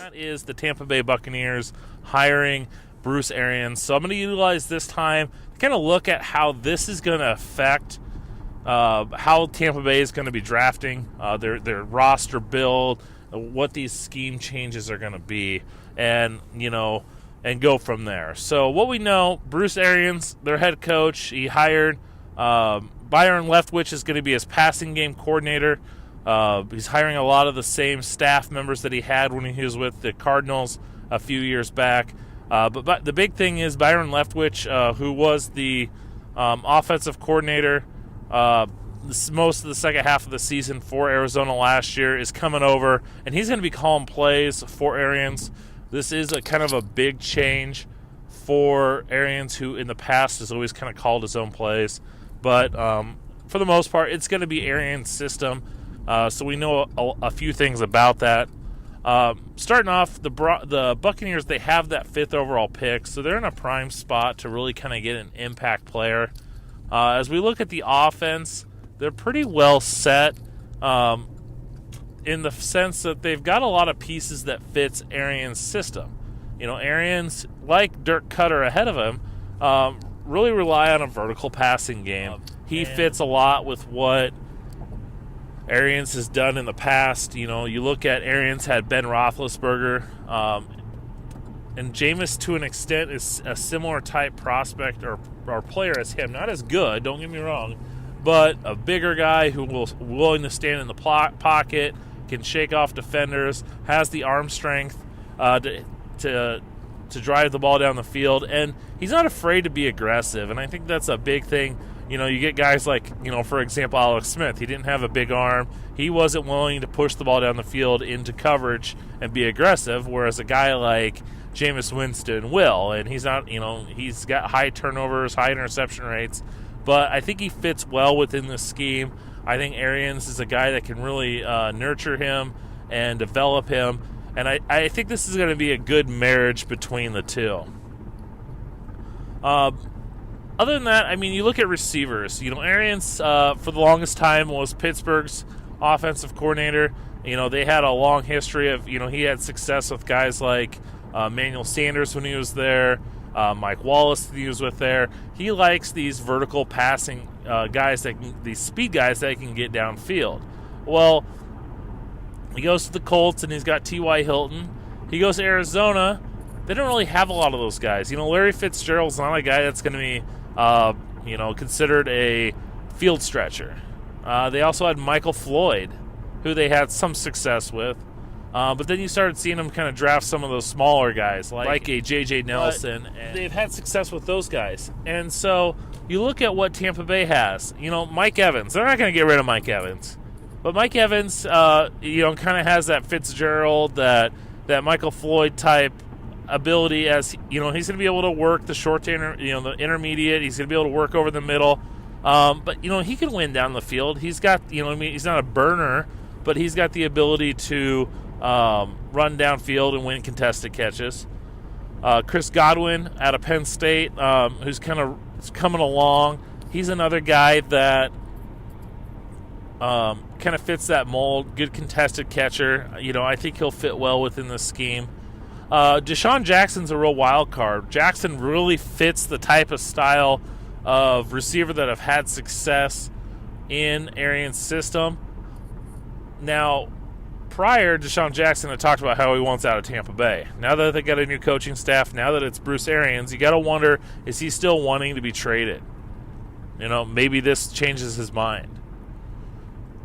That is the Tampa Bay Buccaneers hiring Bruce Arians. So I'm going to utilize this time to kind of look at how this is going to affect how Tampa Bay is going to be drafting, their roster build, what these scheme changes are going to be, and go from there. So what we know, Bruce Arians, their head coach, he hired Byron Leftwich is going to be his passing game coordinator. He's hiring a lot of the same staff members that he had when he was with the Cardinals a few years back. But the big thing is Byron Leftwich, who was the offensive coordinator most of the second half of the season for Arizona last year, is coming over, and he's going to be calling plays for Arians. This is a kind of a big change for Arians, who in the past has always kind of called his own plays. But for the most part, it's going to be Arians' system. So we know a few things about that. Starting off, the Buccaneers, they have that 5th overall pick, so they're in a prime spot to really kind of get an impact player. As we look at the offense, they're pretty well set in the sense that they've got a lot of pieces that fits Arians' system. Arians, like Dirk Cutter ahead of him, really rely on a vertical passing game. He fits a lot with what Arians has done in the past. You look at Arians had Ben Roethlisberger, and Jameis to an extent is a similar type prospect or player as him. Not as good, don't get me wrong, but a bigger guy who will willing to stand in the pocket, can shake off defenders, has the arm strength to drive the ball down the field, and he's not afraid to be aggressive. And I think that's a big thing. You get guys like, for example, Alex Smith. He didn't have a big arm. He wasn't willing to push the ball down the field into coverage and be aggressive, whereas a guy like Jameis Winston will. And he's not, he's got high turnovers, high interception rates, but I think he fits well within the scheme. I think Arians is a guy that can really nurture him and develop him, and I think this is going to be a good marriage between the two. Other than that, you look at receivers. Arians, for the longest time, was Pittsburgh's offensive coordinator. They had a long history of, he had success with guys like Emmanuel Sanders when he was there, Mike Wallace when he was with there. He likes these vertical passing guys, these speed guys that can get downfield. Well, he goes to the Colts, and he's got T.Y. Hilton. He goes to Arizona. They don't really have a lot of those guys. Larry Fitzgerald's not a guy that's going to be considered a field stretcher. They also had Michael Floyd, who they had some success with. But then you started seeing them kind of draft some of those smaller guys, like a J.J. Nelson. And they've had success with those guys. And so you look at what Tampa Bay has. Mike Evans. They're not going to get rid of Mike Evans. But Mike Evans, kind of has that Fitzgerald, that Michael Floyd type ability, as he's going to be able to work the short to the intermediate. He's going to be able to work over the middle, but he can win down the field. He's got he's not a burner, but he's got the ability to run downfield and win contested catches. Chris Godwin out of Penn State, who's kind of coming along. He's another guy that kind of fits that mold. Good contested catcher. I think he'll fit well within the scheme. Deshaun Jackson's a real wild card. Jackson really fits the type of style of receiver that have had success in Arians' system. Now, prior, Deshaun Jackson had talked about how he wants out of Tampa Bay. Now that they got a new coaching staff, now that it's Bruce Arians, you got to wonder, is he still wanting to be traded? Maybe this changes his mind.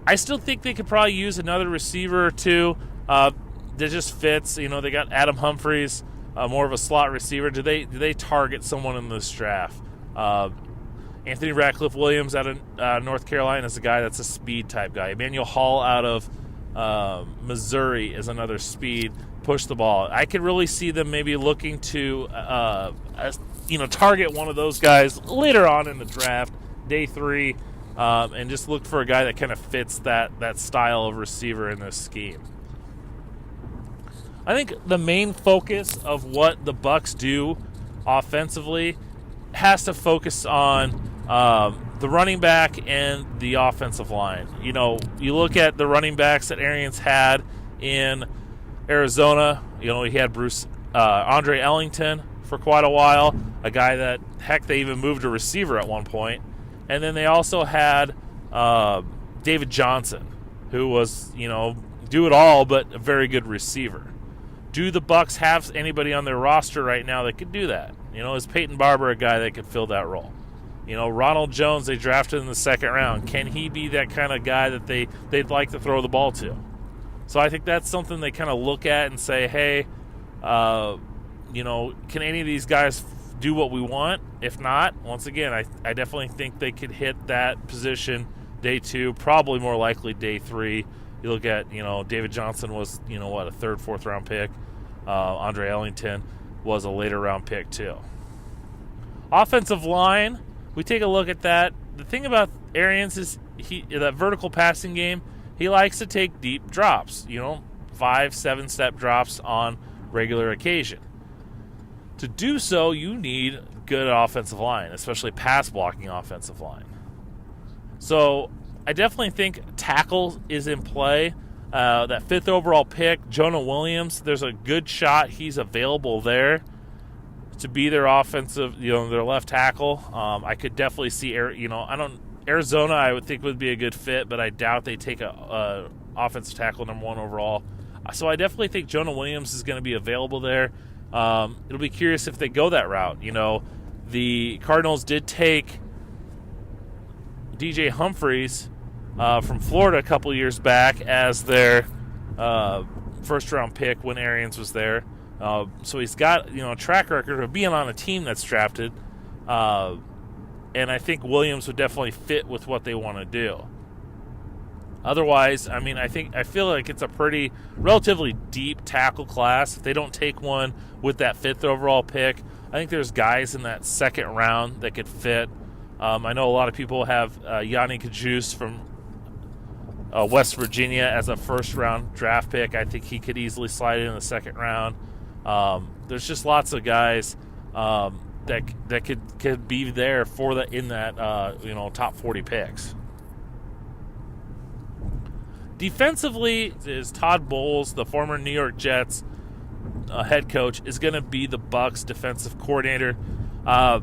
I still think they could probably use another receiver or two. That just fits. They got Adam Humphries, more of a slot receiver. Do they target someone in this draft? Anthony Radcliffe Williams out of North Carolina is a guy that's a speed type guy. Emmanuel Hall out of Missouri is another speed, push the ball. I could really see them maybe looking to target one of those guys later on in the draft, day 3, and just look for a guy that kind of fits that style of receiver in this scheme. I think the main focus of what the Bucs do offensively has to focus on the running back and the offensive line. You look at the running backs that Arians had in Arizona. You know, he had Andre Ellington for quite a while, a guy that, heck, they even moved to receiver at one point. And then they also had David Johnson, who was, you know, do it all but a very good receiver. Do the Bucs have anybody on their roster right now that could do that? You know, is Peyton Barber a guy that could fill that role? You know, Ronald Jones, they drafted in the second round. Can he be that kind of guy that they'd like to throw the ball to? So I think that's something they kind of look at and say, hey, you know, can any of these guys do what we want? If not, once again, I definitely think they could hit that position day 2, probably more likely day 3. You look at, you know, David Johnson was, you know, a 3rd, 4th round pick. Andre Ellington was a later round pick too. Offensive line, we take a look at that. The thing about Arians is that vertical passing game, he likes to take deep drops, you know, 5-7 step drops on regular occasion. To do so, you need good offensive line, especially pass blocking offensive line. So I definitely think tackle is in play. That 5th overall pick, Jonah Williams, there's a good shot he's available there to be their offensive, you know, their left tackle. I could definitely see, Arizona I would think would be a good fit, but I doubt they take a offensive tackle number 1 overall. So I definitely think Jonah Williams is going to be available there. It'll be curious if they go that route. You know, the Cardinals did take DJ Humphries from Florida a couple years back as their first-round pick when Arians was there. So he's got, you know, a track record of being on a team that's drafted. And I think Williams would definitely fit with what they want to do. Otherwise, I mean, I feel like it's a pretty relatively deep tackle class. If they don't take one with that 5th overall pick, I think there's guys in that 2nd round that could fit. I know a lot of people have Yanni Kajus from West Virginia as a 1st round draft pick. I think he could easily slide in the 2nd round. There's just lots of guys that could be there for in that top 40 picks. Defensively is Todd Bowles, the former New York Jets head coach, is going to be the Bucs defensive coordinator. I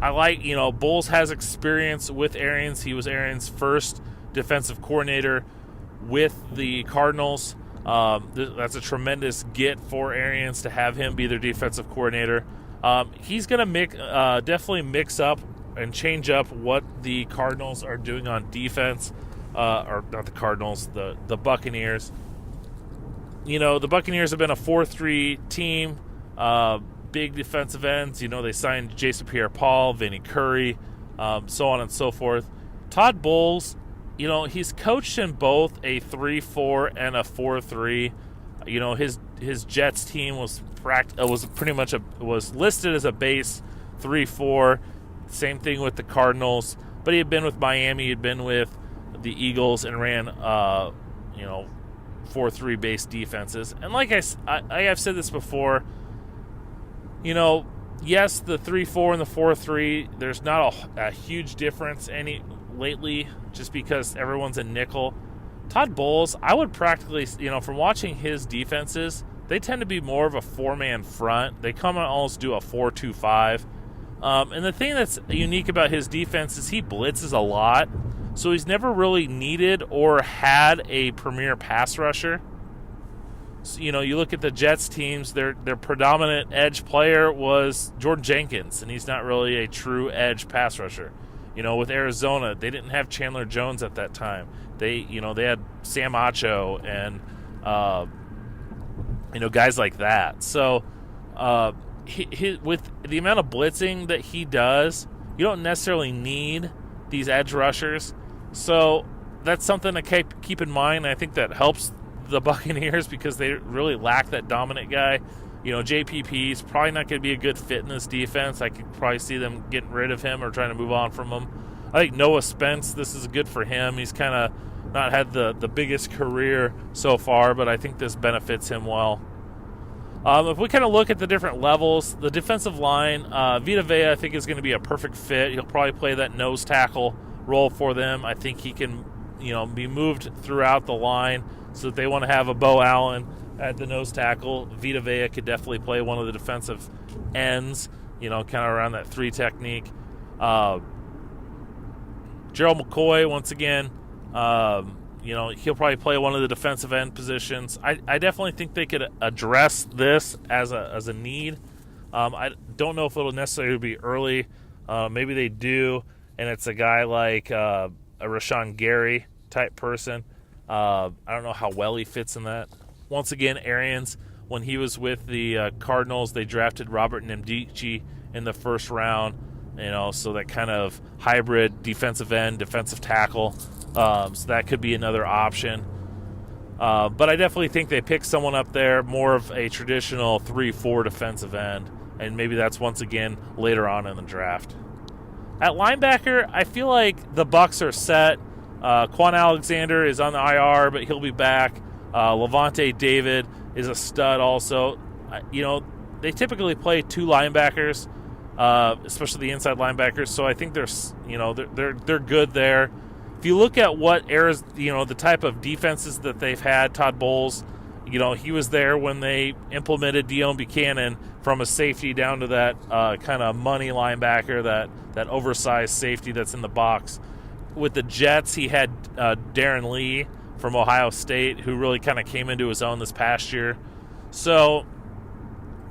like, Bowles has experience with Arians. He was Arians' first defensive coordinator with the Cardinals. That's a tremendous get for Arians to have him be their defensive coordinator. He's going to definitely mix up and change up what the Cardinals are doing on defense. Or not the Cardinals, the Buccaneers. The Buccaneers have been a 4-3 team, big defensive ends. They signed Jason Pierre-Paul, Vinny Curry, so on and so forth. Todd Bowles, he's coached in both a 3-4 and a 4-3. His Jets team was listed as a base 3-4. Same thing with the Cardinals, but he had been with Miami, he had been with the Eagles, and ran 4-3 based defenses. And like I've said this before, yes, the 3-4 and the 4-3, there's not a huge difference lately, just because everyone's a nickel. Todd Bowles, I would practically, from watching his defenses, they tend to be more of a 4-man front. They come and almost do a 4-2-5. And the thing that's unique about his defense is he blitzes a lot. So he's never really needed or had a premier pass rusher. So, you look at the Jets teams, their predominant edge player was Jordan Jenkins, and he's not really a true edge pass rusher. With Arizona, they didn't have Chandler Jones at that time. They had Sam Acho and guys like that. So with the amount of blitzing that he does, you don't necessarily need these edge rushers. So that's something to keep in mind. I think that helps the Buccaneers because they really lack that dominant guy. JPP is probably not going to be a good fit in this defense. I could probably see them getting rid of him or trying to move on from him. I think Noah Spence, this is good for him. He's kind of not had the biggest career so far, but I think this benefits him well. If we kind of look at the different levels, the defensive line, Vita Vea I think is going to be a perfect fit. He'll probably play that nose tackle role for them. I think he can, be moved throughout the line so that they want to have a Bo Allen at the nose tackle. Vita Vea could definitely play one of the defensive ends, kind of around that 3 technique. Gerald McCoy, once again, he'll probably play one of the defensive end positions. I definitely think they could address this as a need. I don't know if it'll necessarily be early. Maybe they do, and it's a guy like a Rashawn Gary type person. I don't know how well he fits in that. Once again, Arians, when he was with the Cardinals, they drafted Robert Nkemdiche in the first round. So that kind of hybrid defensive end, defensive tackle. So that could be another option. But I definitely think they pick someone up there, more of a traditional 3-4 defensive end. And maybe that's once again later on in the draft. At linebacker, I feel like the Bucs are set. Quan Alexander is on the IR, but he'll be back. Levante David is a stud also. They typically play 2 linebackers, especially the inside linebackers. So I think they're good there. If you look at what eras, the type of defenses that they've had, Todd Bowles, he was there when they implemented Deone Buchanan from a safety down to that kind of money linebacker, that oversized safety that's in the box. With the Jets, he had Darren Lee from Ohio State, who really kind of came into his own this past year. So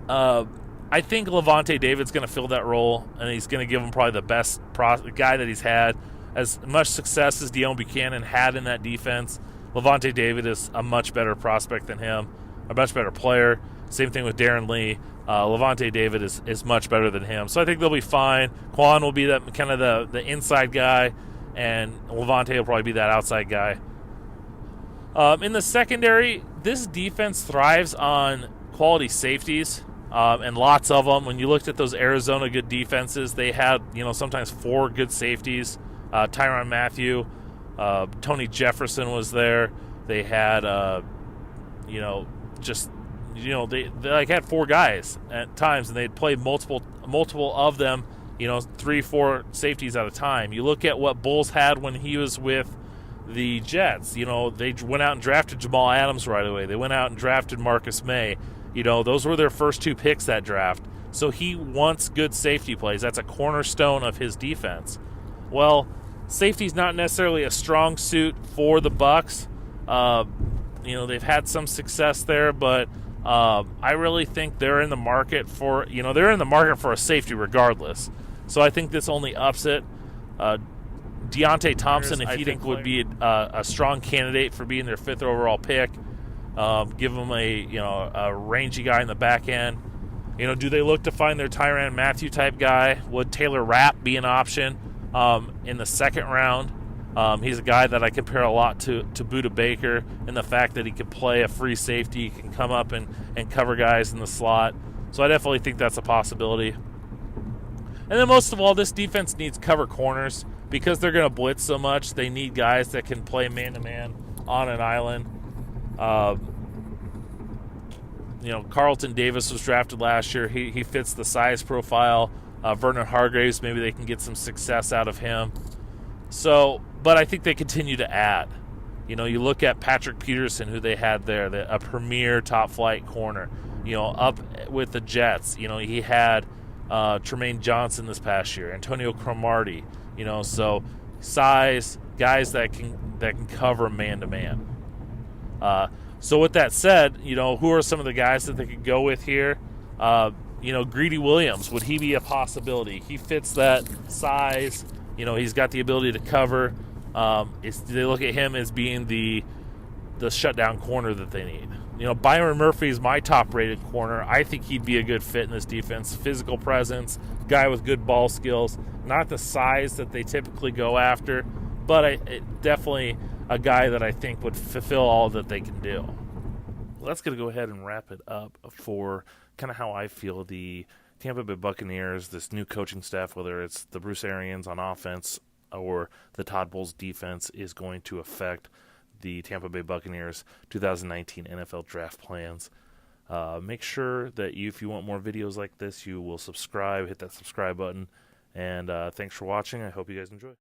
I think Levante David's going to fill that role, and he's going to give him probably the best guy that he's had. As much success as Deone Buchanan had in that defense, Levante David is a much better prospect than him, a much better player. Same thing with Darren Lee. Levante David is much better than him. So I think they'll be fine. Quan will be that kind of the inside guy, and Levante will probably be that outside guy. In the secondary, this defense thrives on quality safeties, and lots of them. When you looked at those Arizona good defenses, they had sometimes 4 good safeties. Tyrann Mathieu, Tony Jefferson was there. They had, they had 4 guys at times, and they'd play multiple of them, 3-4 safeties at a time. You look at what Bulls had when he was with the Jets. They went out and drafted Jamal Adams right away. They went out and drafted Marcus May. Those were their first 2 picks that draft. So he wants good safety plays. That's a cornerstone of his defense. Well, safety's not necessarily a strong suit for the Bucs. They've had some success there, but I really think they're in the market for a safety regardless. So I think this only ups it. Deontay Thompson, if you think would be a strong candidate for being their 5th overall pick. Give them a rangy guy in the back end. Do they look to find their Tyrann Mathieu type guy? Would Taylor Rapp be an option in the 2nd round? He's a guy that I compare a lot to Budda Baker in the fact that he can play a free safety, he can come up and cover guys in the slot. So I definitely think that's a possibility. And then most of all, this defense needs cover corners because they're going to blitz so much. They need guys that can play man-to-man on an island. Carlton Davis was drafted last year. He fits the size profile. Vernon Hargreaves, maybe they can get some success out of him. So, but I think they continue to add. You look at Patrick Peterson, who they had there, a premier top-flight corner. Up with the Jets. He had Tremaine Johnson this past year, Antonio Cromartie. So size, guys that can cover man-to-man. So with that said, who are some of the guys that they could go with here? Greedy Williams, would he be a possibility? He fits that size. He's got the ability to cover. They look at him as being the shutdown corner that they need. Byron Murphy is my top-rated corner. I think he'd be a good fit in this defense. Physical presence, guy with good ball skills. Not the size that they typically go after, but definitely a guy that I think would fulfill all that they can do. Well, that's going to go ahead and wrap it up for kind of how I feel the Tampa Bay Buccaneers, this new coaching staff, whether it's the Bruce Arians on offense or the Todd Bowles defense, is going to affect the Tampa Bay Buccaneers 2019 NFL draft plans. Make sure that if you want more videos like this, you will subscribe, hit that subscribe button, and thanks for watching. I hope you guys enjoy.